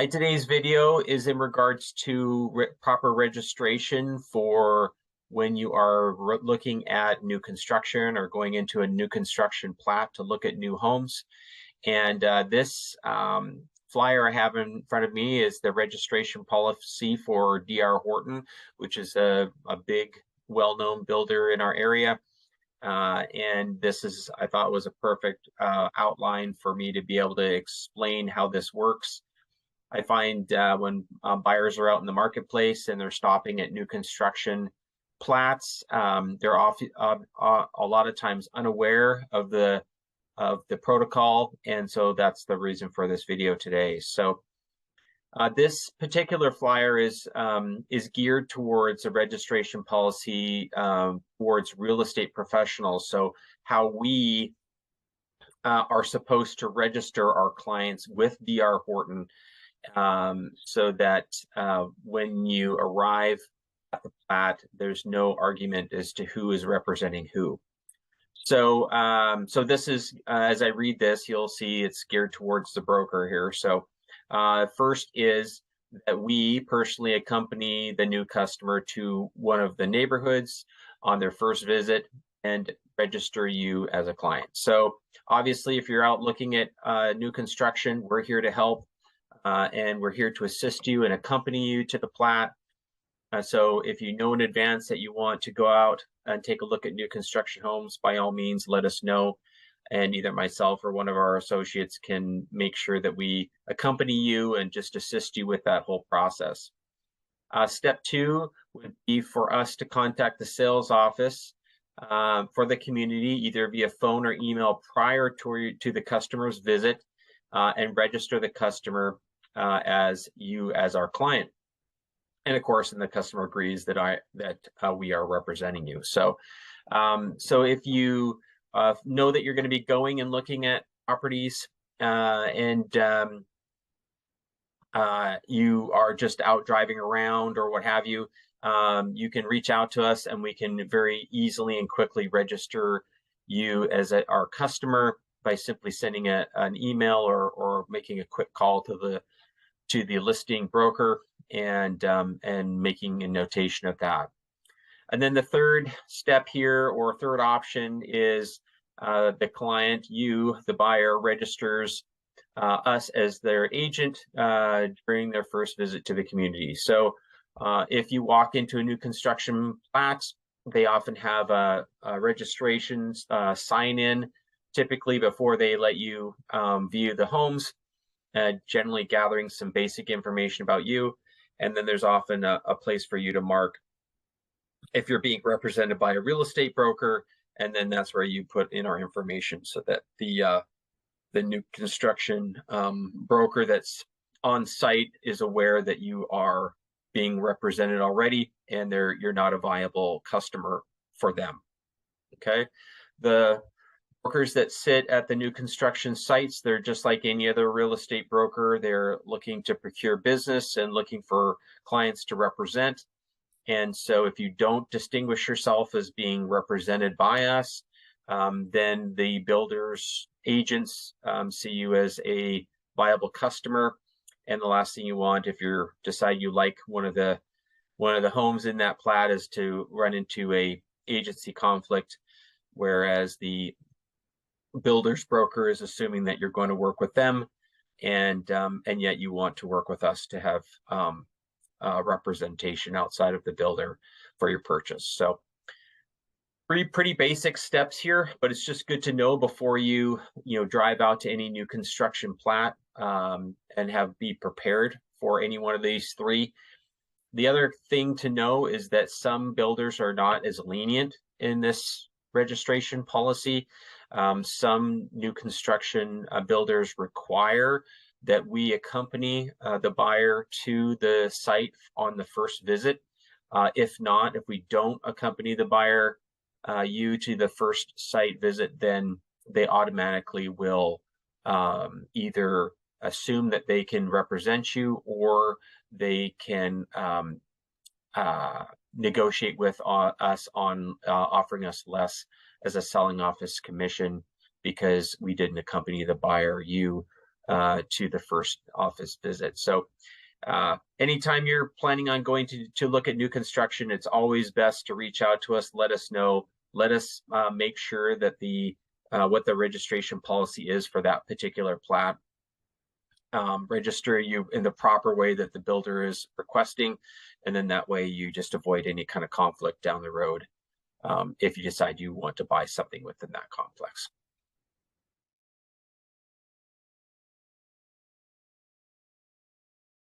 Hi, today's video is in regards to proper registration for when you are looking at new construction or going into a new construction plat to look at new homes. And this flyer I have in front of me is the registration policy for D.R. Horton, which is a big, well-known builder in our area. And this is, I thought, was a perfect outline for me to be able to explain how this works. I find when buyers are out in the marketplace and they're stopping at new construction plats, they're a lot of times unaware of the protocol, and so that's the reason for this video today. So this particular flyer is geared towards a registration policy towards real estate professionals. So how we are supposed to register our clients with D.R. Horton, so that when you arrive at the plat, there's no argument as to who is representing who. So, so this is, as I read this, you'll see it's geared towards the broker here. So first is that we personally accompany the new customer to one of the neighborhoods on their first visit and register you as a client. So obviously, if you're out looking at new construction, we're here to help. And we're here to assist you and accompany you to the plat. So if you know in advance that you want to go out and take a look at new construction homes, by all means, let us know. And either myself or one of our associates can make sure that we accompany you and just assist you with that whole process. Step two would be for us to contact the sales office for the community, either via phone or email prior to the customer's visit, and register the customer as our client. And of course, and the customer agrees that we are representing you. So so if you know that you're going to be going and looking at properties and you are just out driving around or what have you, you can reach out to us and we can very easily and quickly register you as our customer by simply sending an email or making a quick call to the listing broker and making a notation of that. And then the third step here, or third option, is the client, you, the buyer, registers us as their agent during their first visit to the community. So if you walk into a new construction plat, they often have a registration sign-in typically before they let you view the homes, generally gathering some basic information about you. And then there's often a place for you to mark if you're being represented by a real estate broker, and then that's where you put in our information so that the new construction broker that's on site is aware that you are being represented already and you're not a viable customer for them. Okay, the brokers that sit at the new construction sites, they're just like any other real estate broker. They're looking to procure business and looking for clients to represent. And so if you don't distinguish yourself as being represented by us, then the builders, agents see you as a viable customer. And the last thing you want, if you decide you like one of the homes in that plat, is to run into a agency conflict, whereas the builder's broker is assuming that you're going to work with them, and yet you want to work with us to have representation outside of the builder for your purchase. So pretty basic steps here, but it's just good to know before you drive out to any new construction plat, and be prepared for any one of these three. The other thing to know is that some builders are not as lenient in this registration policy. Some new construction builders require that we accompany the buyer to the site on the first visit. If we don't accompany the buyer you to the first site visit, then they automatically will either assume that they can represent you, or they can negotiate with us on offering us less as a selling office commission because we didn't accompany the buyer you to the first office visit. So anytime you're planning on going to look at new construction, it's always best to reach out to us. Let us know. Let us make sure that what the registration policy is for that particular plat. Register you in the proper way that the builder is requesting, and then that way you just avoid any kind of conflict down the road if you decide you want to buy something within that complex.